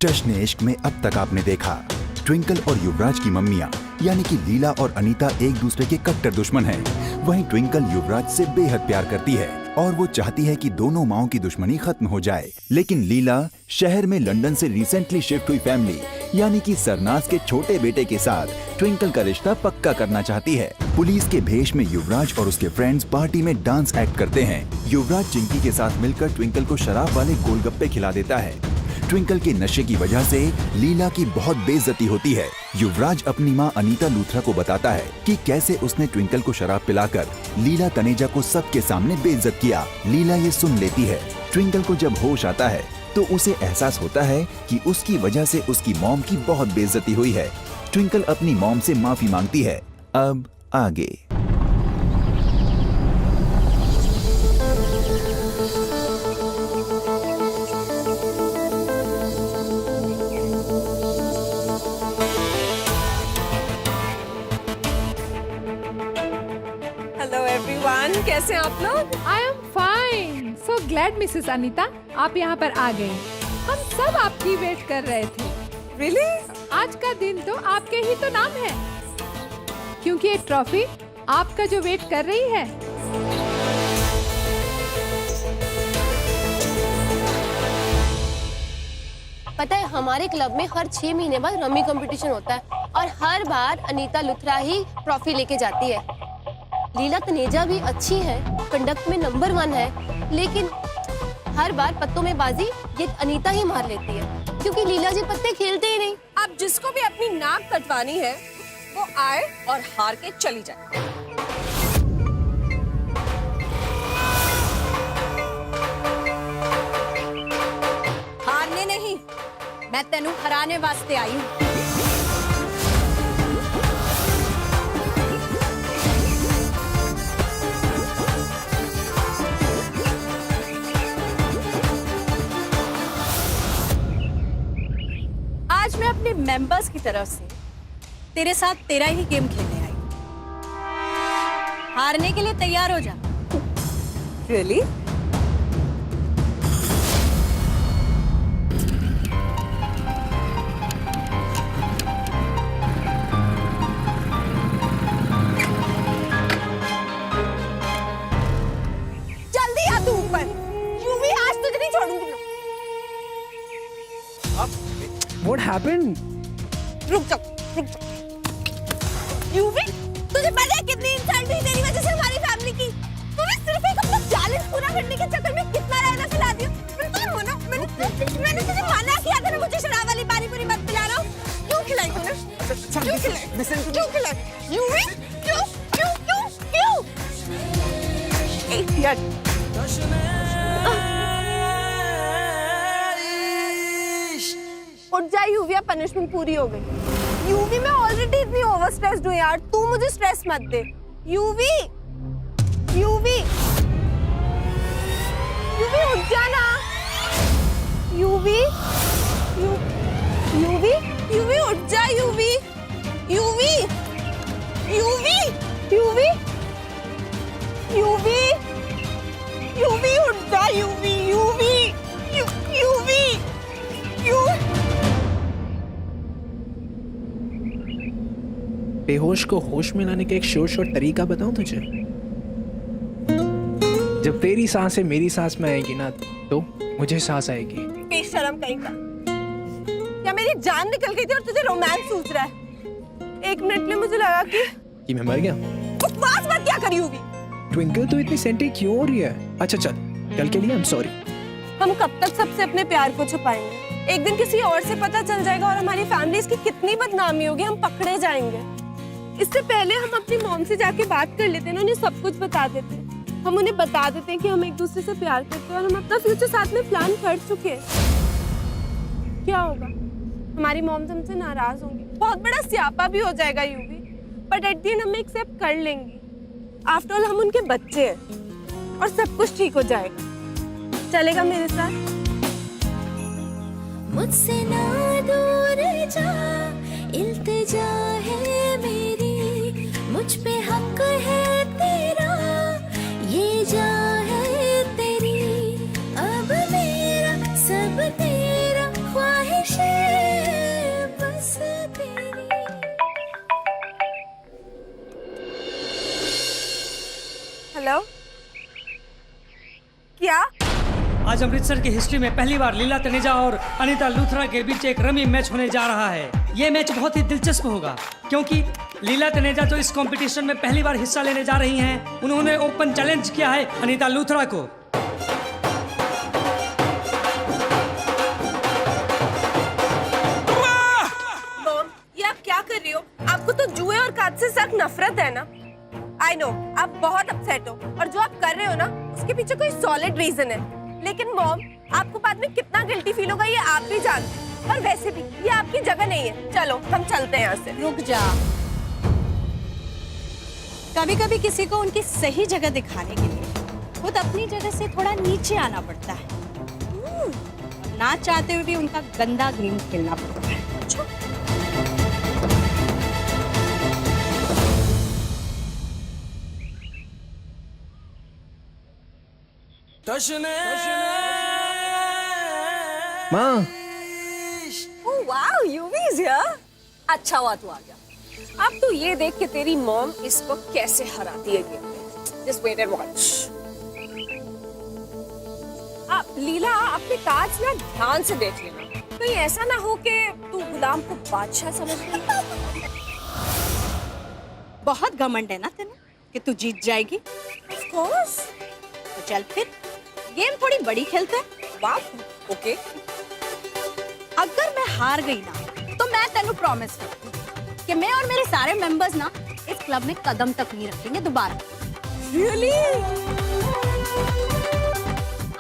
जश्न इश्क में अब तक आपने देखा ट्विंकल और युवराज की मम्मियाँ यानी कि लीला और अनीता एक दूसरे के कट्टर दुश्मन हैं। वहीं ट्विंकल युवराज से बेहद प्यार करती है और वो चाहती है कि दोनों माओं की दुश्मनी खत्म हो जाए। लेकिन लीला शहर में लंदन से रिसेंटली शिफ्ट हुई फैमिली यानी कि सरनाज के छोटे बेटे के साथ ट्विंकल का रिश्ता पक्का करना चाहती है। पुलिस के भेष में युवराज और उसके फ्रेंड्स पार्टी में डांस एक्ट करते हैं। युवराज चिंकी के साथ मिलकर ट्विंकल को शराब वाले गोलगप्पे खिला देता है। ट्विंकल के नशे की वजह से लीला की बहुत बेइज्जती होती है। युवराज अपनी मां अनीता लूथरा को बताता है कि कैसे उसने ट्विंकल को शराब पिलाकर लीला तनेजा को सबके सामने बेइज्जत किया। लीला ये सुन लेती है। ट्विंकल को जब होश आता है तो उसे एहसास होता है कि उसकी वजह से उसकी मॉम की बहुत बेइज्जती हुई है। ट्विंकल अपनी मॉम से माफी मांगती है। अब आगे। कैसे हैं आप लोग? I am fine. So glad Mrs Anita आप यहाँ पर आ गए। हम सब आपकी वेट कर रहे थे। Really? आज का दिन तो आपके ही तो नाम है, क्योंकि ये ट्रॉफी आपका जो वेट कर रही है। पता है हमारे क्लब में हर 6 महीने बाद रमी कंपटीशन होता है और हर बार अनीता लुथरा ही ट्रॉफी लेके जाती है। लीला तनेजा भी अच्छी है, कंडक्ट में नंबर 1 है, लेकिन हर बार पत्तों में बाजी ये अनीता ही मार लेती है, क्योंकि लीला जी पत्ते खेलते ही नहीं। अब जिसको भी अपनी नाक कटवानी है वो आए और हार के चली जाए। हारने नहीं, मैं तेनू हराने वास्ते आई हूँ। आज मैं अपने मेंबर्स की तरफ से तेरे साथ तेरा ही गेम खेलने आई। हारने के लिए तैयार हो जा। Really? जल्दी आ तू ऊपर। यूवी आज तुझे नहीं छोड़ूंगी। What happened? रुक जा। यूवी, तुझे पता है कितनी इंसल्ट हुई तेरी वजह से हमारी फैमिली की? तूने सिर्फ एक अपना चैलेंज पूरा करने के चक्कर में कितना रहना खिला दिया। मैंने तुझे मना किया था ना मुझे शराब वाली पानी पूरी मत पिलाना। क्यों खिलाई तूने? क्यों खिलाई? क्यों खिलाई? यूवी, क्यों? Idiot. उठ जा यूवी, पनिशमेंट पूरी हो गई। यूवी मैं ऑलरेडी इतनी ओवर स्ट्रेस्ड हूँ यार, तू मुझे स्ट्रेस मत दे। यूवी उठ जा ना। यूवी उठ जा। यूवी उठ जा। बेहोश को होश में लाने का एक शोर तरीका बताऊं तुझे? जब तेरी सांसें मेरी सांस में आएगी ना तो मुझे सांस आएगी। बेशरम कहीं का। क्या मेरी जान निकल गई थी और तुझे रोमांस सूझ रहा है? 1 मिनट में मुझे लगा कि मैं मर गया। बकवास मत क्या करी होगी। ट्विंकल तू इतनी सेंटी क्यों हो रही है? अच्छा चल, कल के लिए आई एम सॉरी। हम कब तक सबसे अपने प्यार को छुपाएंगे? एक दिन किसी और से पता चल जाएगा और हमारी फैमिली की कितनी बदनामी होगी, हम पकड़े जाएंगे। इससे पहले हम अपनी मॉम से जाके बात कर लेते हैं, उन्हें सब कुछ बता देते हैं। हम उन्हें बता देते हैं कि हम एक दूसरे से प्यार करते हैं और हम अपना फ्यूचर साथ में प्लान कर चुके हैं। क्या होगा? हमारी मॉम हमसे नाराज होंगी, बहुत बड़ा स्यापा भी हो जाएगा UV, but at the end हम एक्सेप्ट कर लेंगे। आफ्टर ऑल हम उनके बच्चे हैं और सब कुछ ठीक हो जाएगा। चलेगा मेरे साथ? मुझसे ना दूर जा, इल्तिजा है मेरी, मुझ पे हक है तेरा, ये जा है तेरी, अब मेरा सब तेरा, ख्वाहिश है हेलो, क्या? आज अमृतसर की हिस्ट्री में पहली बार लीला तनेजा और अनीता लूथरा के बीच एक रमी मैच होने जा रहा है। ये मैच बहुत ही दिलचस्प होगा क्योंकि लीला तनेजा जो इस कंपटीशन में पहली बार हिस्सा लेने जा रही हैं, उन्होंने ओपन चैलेंज किया है अनीता लूथरा को। मॉम, ये आप क्या कर रही हो? आपको तो जुए और काट से सख्त नफरत है ना? आई नो, आप बहुत अपसेट हो और जो आप कर रहे हो ना, उसके पीछे कोई सॉलिड रीजन है। लेकिन मॉम, आपको बाद में कितना गिल्टी फील होगा ये आप भी जानते हैं। और वैसे भी ये आपकी जगह नहीं है। चलो हम चलते हैं यहाँ से। रुक जा। कभी कभी किसी को उनकी सही जगह दिखाने के लिए खुद अपनी जगह से थोड़ा नीचे आना पड़ता है। ना चाहते हुए भी उनका गंदा गेम खेलना पड़ता है। माँ, oh wow, UV is here. अच्छा हुआ तू आ गया। अब तू ये देख कि तेरी मॉम इसको कैसे हराती है गेम में। Just wait and watch. अब लीला, अपने कार्ड्स ना ध्यान से देख लेना। कहीं ऐसा ना हो कि तू गुलाम को बादशाह समझ ले। बहुत घमंड है ना तेरे कि तू जीत जाएगी। Of course. तो चल फिर गेम थोड़ी बड़ी खेलते हैं। वाह, ओके। अगर मैं हार गई ना तो मैं तेनू प्रॉमिस करती हूँ कि मैं और मेरे सारे मेंबर्स ना इस क्लब में कदम तक नहीं रखेंगे दोबारा। रियली?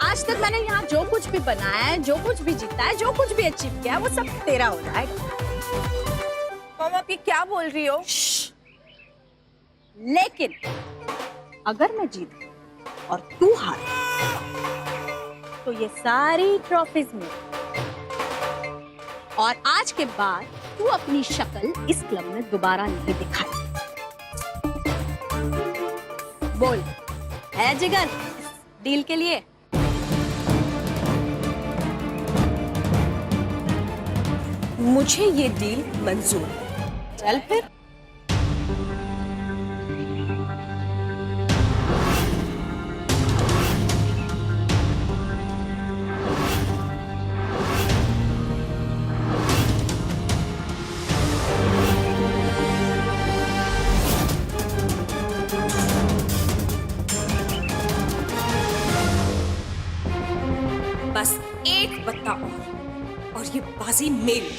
आज तक मैंने यहाँ जो कुछ भी बनाया है, जो कुछ भी जीता है, जो कुछ भी अचीव किया है, वो सब तेरा हो जाएगा। मॉम, आप ये क्या बोल रही हो? लेकिन अगर मैं जीत गई और तू हार तो ये सारी ट्रॉफीज में, और आज के बाद तू अपनी शक्ल इस क्लब में दोबारा नहीं दिखाई। बोल, है जिगर डील के लिए? मुझे ये डील मंजूर है। चल फिर। बस एक बत्ता और ये बाजी मेरी।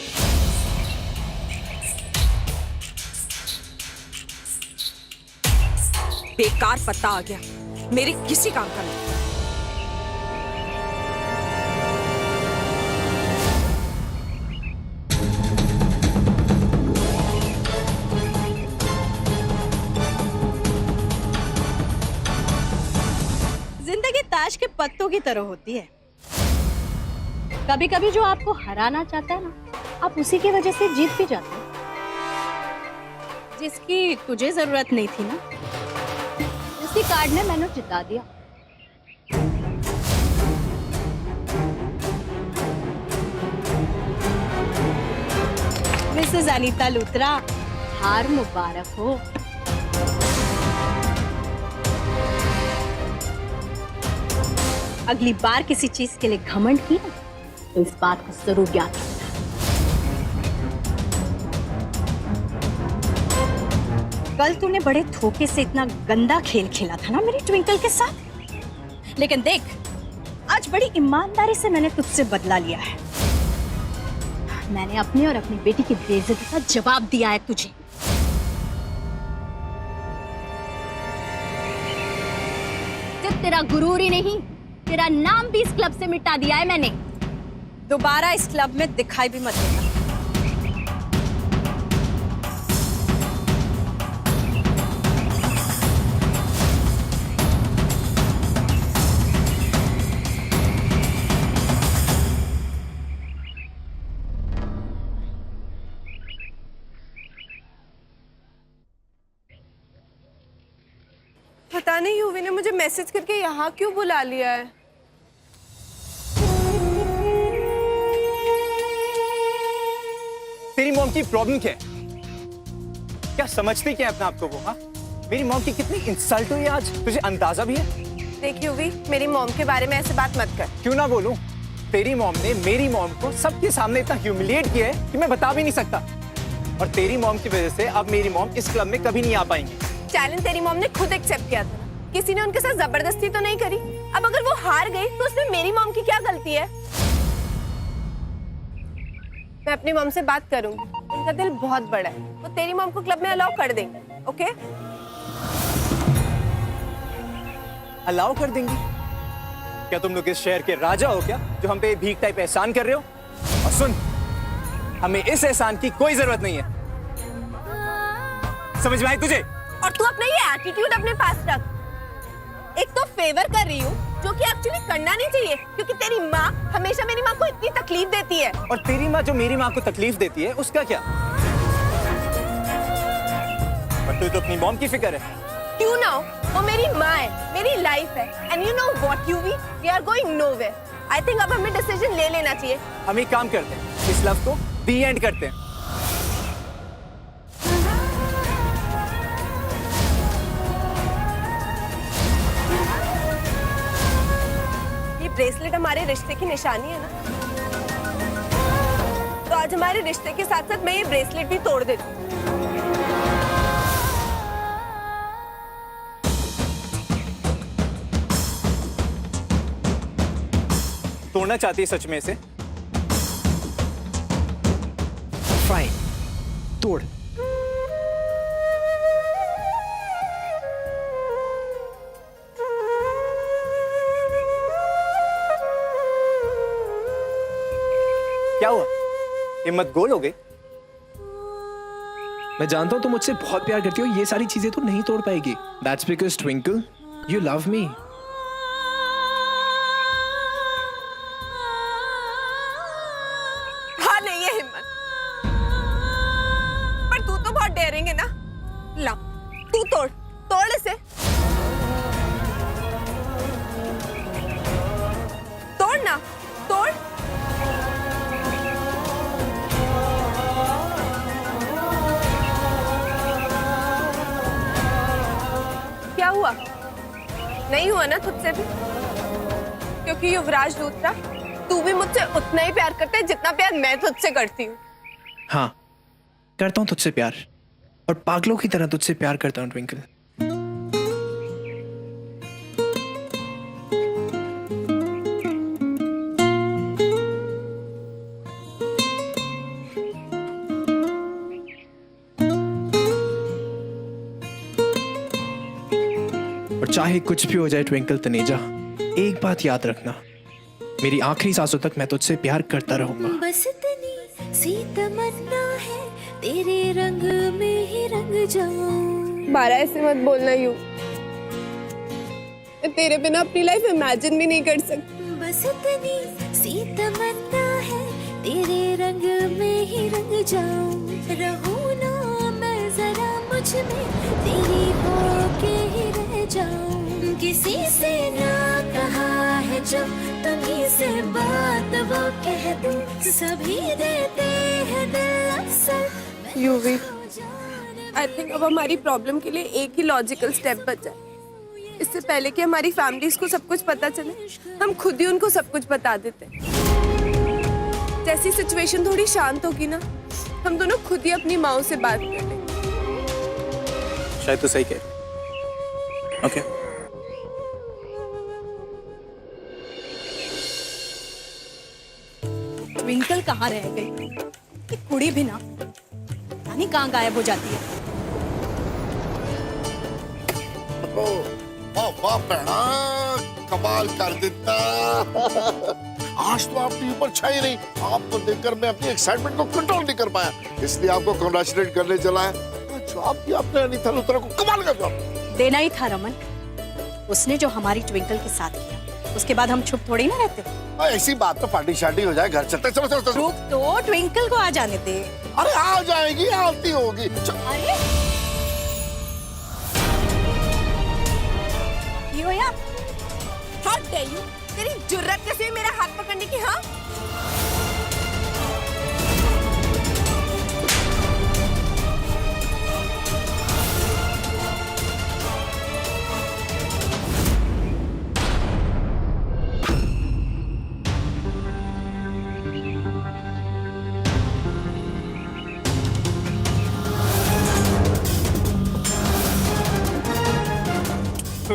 बेकार पत्ता आ गया, मेरे किसी काम का नहीं। जिंदगी ताश के पत्तों की तरह होती है। कभी कभी जो आपको हराना चाहता है ना, आप उसी की वजह से जीत भी जाते हो। जिसकी तुझे जरूरत नहीं थी ना, उसी कार्ड ने मैंने जिता दिया। मिसेस अनीता लूथरा, हार मुबारक हो। अगली बार किसी चीज के लिए घमंड की ना, तो इस बात को जरूर याद रखना। कल तूने बड़े धोखे से इतना गंदा खेल खेला था ना मेरी ट्विंकल के साथ, लेकिन देख आज बड़ी ईमानदारी से मैंने तुझसे बदला लिया है। मैंने अपनी और अपनी बेटी की बेइज्जती का जवाब दिया है तुझे। सिर्फ तेरा गुरूर ही नहीं, तेरा नाम भी इस क्लब से मिटा दिया है मैंने। दोबारा इस क्लब में दिखाई भी मत देना। पता नहीं यूवी ने मुझे मैसेज करके यहाँ क्यों बुला लिया है। तेरी मॉम की प्रॉब्लम क्या है? क्या समझती क्या है अपने आप को वो? हाँ, मेरी मॉम की कितनी इंसल्ट हुई आज, तुझे अंदाजा भी है? देख यूवी, मेरी मॉम के बारे में ऐसे बात मत कर। क्यों ना बोलूं? तेरी मॉम ने मेरी मॉम को सबके सामने इतना ह्यूमिलिएट किया है कि मैं बता भी नहीं सकता। और तेरी मॉम की वजह से अब मेरी मॉम इस क्लब में कभी नहीं आ पाएंगी। चैलेंज तेरी मॉम ने खुद एक्सेप्ट किया था, किसी ने उनके साथ जबरदस्ती तो नहीं करी। अब अगर वो हार गई तो उसमें मेरी मॉम की क्या गलती है? मैं अपनी मॉम से बात करूंगी, उनका दिल बहुत बड़ा है, वो तेरी मॉम को क्लब में अलाउ कर देंगे। ओके? अलाउ कर देंगी? क्या तुम लोग इस शहर के राजा हो क्या, जो हम पे भीख टाइप एहसान कर रहे हो? और सुन, हमें इस एहसान की कोई जरूरत नहीं है, समझ में आई तुझे? और तू अपना ये एटीट्यूड अपने पास रख। एक तो फेवर कर रही हूँ जो कि एक्चुअली करना नहीं चाहिए, क्योंकि तेरी माँ हमेशा मेरी माँ को इतनी तकलीफ देती है। और तेरी माँ जो मेरी माँ को तकलीफ देती है, उसका क्या? पर तू तो अपनी मॉम की फिक्र है। क्यों ना हो, वो मेरी माँ है, मेरी लाइफ है। एंड यू नो व्हाट यूवी, we are going nowhere. I think अब हमें डिसीजन ले लेना चाहिए। हम एक काम करते हैं, इस लव को दी एंड करते हैं। ये ब्रेसलेट हमारे रिश्ते की निशानी है ना, तो आज हमारे रिश्ते के साथ साथ मैं ये ब्रेसलेट भी तोड़ देती हूँ। तोड़ना चाहती है सच में इसे? फाइन, तोड़। क्या हुआ, हिम्मत गोल हो गई? मैं जानता हूं तुम मुझसे बहुत प्यार करती हो, ये सारी चीजें तो नहीं तोड़ पाएगी। That's because Twinkle, you love me. हाँ नहीं है हिम्मत, पर तू तो बहुत डेरेंगे ना। ला, तू तोड़, तोड़ इसे, तोड़ ना, तोड़। क्या हुआ? नहीं हुआ ना तुझसे भी? क्योंकि युवराज लूथरा, तू भी मुझसे उतना ही प्यार करता है जितना प्यार मैं तुझसे करती हूँ। हाँ, करता हूं तुझसे प्यार, और पागलों की तरह तुझसे प्यार करता हूं ट्विंकल। और चाहे कुछ भी हो जाए ट्विंकल तनेजा, एक बात याद रखना, मेरी आखिरी सांसों तक मैं तुझसे प्यार करता रहूंगा। बस इतनी सी तमन्ना है, तेरे रंग में ही रंग जाऊं। बारा ऐसे मत बोलना यूं, मैं तेरे बिना अपनी लाइफ इमेजिन भी नहीं कर सकती। बस इतनी सी तमन्ना है, तेरे रंग में ही रंग जाऊं। रहूं ना मैं जरा मुझ में, तेरी होके ही रह जाऊं। किसी से ना कहा है जब, तुम्हीं से बात वो कह दूं। सभी देते हैं दिल अक्सर। यूवी, आई थिंक अब हमारी प्रॉब्लम के लिए एक ही लॉजिकल स्टेप बचा है। इससे पहले कि हमारी फैमिलीज को सब कुछ पता चले, हम खुद ही उनको सब कुछ बता देते हैं। जैसी सिचुएशन थोड़ी शांत होगी ना, हम दोनों खुद ही अपनी माँ से बात कर लेंगे। शायद तो सही कह रही। ओके। ट्विंकल कहाँ रह गई? ये कुड़ी भी ना यानी कहाँ गायब हो जाती है। वाह भैना, कमाल कर देता। आज तो आपकी ऊपर छाई रही, आपको देखकर मैं अपनी एक्साइटमेंट को कंट्रोल नहीं कर पाया, इसलिए आपको कांग्रेचुलेट करने चला है। जवाब दिया आपने अनीता लुथरा को, कमाल का जवाब देना ही था रमन। उसने जो हमारी ट्विंकल के साथ किया, उसके बाद हम चुप थोड़ी ना रहते। ऐसी बात तो पार्टी शार्टी हो जाए, घर चलते। चलो चलो चलो। रुक तो, ट्विंकल को आ जाने दे। अरे आ जाएगी, आती होगी। क्यों यार? How dare you? तेरी जुर्रत कैसे हुई मेरा हाथ पकड़ने की? हाँ,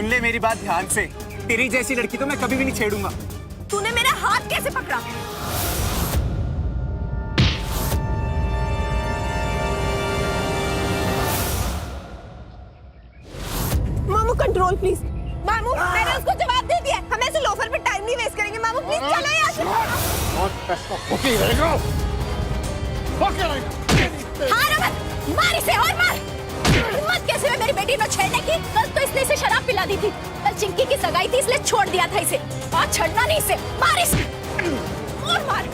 सुन ले मेरी बात ध्यान से, तेरी जैसी लड़की तो मैं कभी भी नहीं छेड़ूंगा। तूने मेरा हाथ कैसे पकड़ा? मामू कंट्रोल प्लीज। मामू मैंने उसको जवाब दे दिया, हम ऐसे लोफर पे टाइम नहीं वेस्ट करेंगे। मामू प्लीज चलो यहाँ से। हारो मत, मार इसे और मार। हिम्मत कैसे है मेरी बेटी को छेड़ने की? कल तो इसने इसे शराब पिला दी थी, कल चिंकी की सगाई थी इसलिए छोड़ दिया था इसे। आज छड़ना नहीं इसे, मार इसे और मार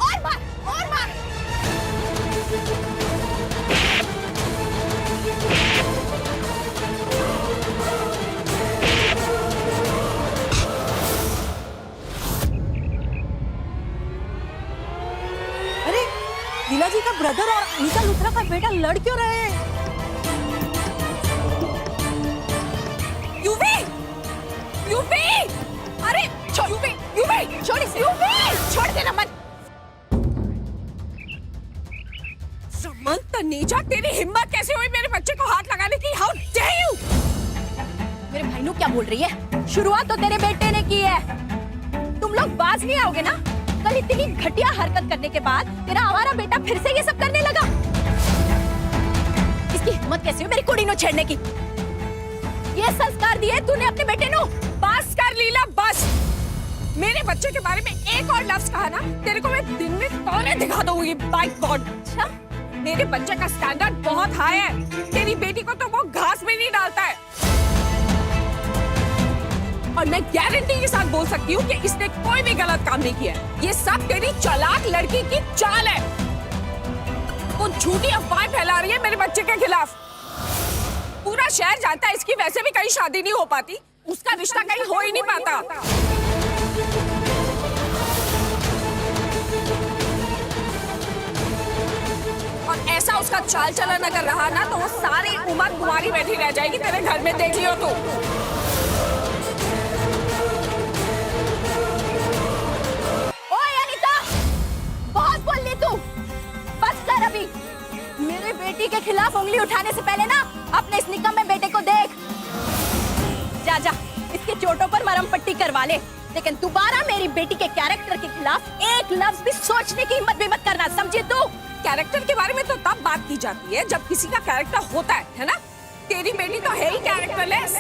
और मार और मार। अरे लीला जी का ब्रदर और अनीता लुथरा का बेटा लड़ क्यों रहे हैं? यूवी! यूवी! अरे छोड़ यूवी! यूवी! छोड़ इसे! यूवी! छोड़ देना मत। समन तनीजा, तेरी हिम्मत कैसे हुई मेरे बच्चे को हाथ लगाने की? How dare you! मेरे भाई नु क्या बोल रही है? शुरुआत तो तेरे बेटे ने की है। तुम लोग बाज नहीं आओगे ना? कल इतनी घटिया हरकत करने के बाद तेरा आवारा बेटा फिर से ये सब करने लगा। इसकी हिम्मत कैसे हुई मेरी कुड़ी नो छेड़ने की? ये संस्कार दिए तूने अपने बेटे नो? बस कर लीला, बस। मेरे बच्चे के बारे में एक और लफ्ज कहा ना, तेरे को मैं दिन में तौरे दिखा दूंगी। By god. अच्छा, मेरे बच्चे का स्टैंडर्ड बहुत हाई है। तेरी बेटी को तो वो घास में नहीं डालता है। और मैं गारंटी के साथ बोल सकती हूँ कि इसने कोई भी गलत काम नहीं किया है। ये सब तेरी चालाक लड़की की चाल है। वो झूठी अफवाहें फैला रही है मेरे बच्चे के खिलाफ। पूरा शहर जानता है इसकी वैसे भी कहीं शादी नहीं हो पाती, उसका रिश्ता कहीं हो ही नहीं पाता। और ऐसा उसका चाल चलन अगर रहा ना तो वो सारी उम्र कुंवारी बैठी रह जाएगी तेरे घर में, देख लियो तू। ओए अनीता, बहुत बोल ली तू। बस कर अभी। मेरे बेटी के खिलाफ उंगली उठाने से पहले ना अपने इस निकम्मे बेटे को देख। जा जा, इसके चोटों पर मरहम पट्टी करवा ले, लेकिन दोबारा मेरी बेटी के कैरेक्टर के खिलाफ एक लफ्ज भी सोचने की हिम्मत भी मत करना, समझे तू? कैरेक्टर के बारे में तो तब बात की जाती है जब किसी का कैरेक्टर होता है ना? तेरी बेटी तो है ही कैरेक्टरलेस।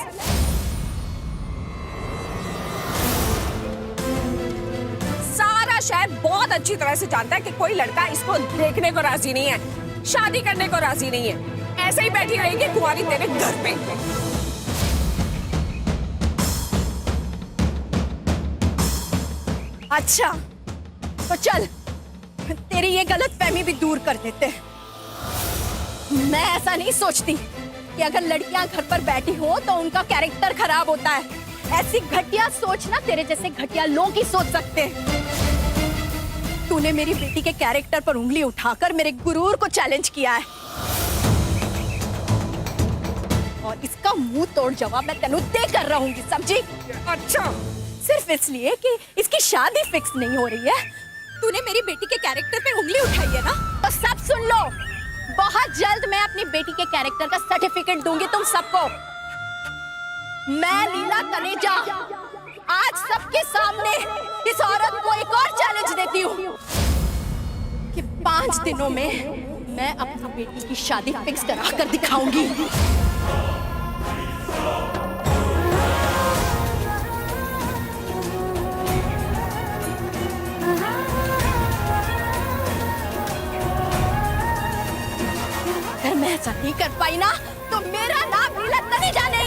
सारा शहर बहुत अच्छी तरह से जानता है कि कोई लड़का इसको देखने को राजी नहीं है, शादी करने को राजी नहीं है। ऐसे ही बैठी रहेगी कुंवारी तेरे घर पे। अच्छा, तो चल तेरी ये गलतफहमी भी दूर कर देते हैं। मैं ऐसा नहीं सोचती कि अगर लड़कियां घर पर बैठी हो तो उनका कैरेक्टर खराब होता है। ऐसी घटिया सोच ना तेरे जैसे घटिया लोग ही सोच सकते हैं। तूने मेरी बेटी के कैरेक्टर पर उंगली उठाकर मेरे गुरूर को चैलेंज किया है, और इसका मुंह तोड़ जवाब मैं तेनू दे कर रहूंगी, समझी? अच्छा, सिर्फ इसलिए कि इसकी शादी फिक्स नहीं हो रही है, तूने मेरी बेटी के कैरेक्टर पे उंगली उठाई है ना? तो सब सुन लो, बहुत जल्द मैं अपनी बेटी के कैरेक्टर का सर्टिफिकेट दूंगी तुम सबको। मैं लीला तनेजा आज सबके सामने इस औरत को एक और चैलेंज देती हूँ कि 5 दिनों में मैं अपनी बेटी की शादी फिक्स करा कर दिखाऊंगी। अगर मैं ऐसा नहीं कर पाई ना तो मेरा नाम लीला तनेजा नहीं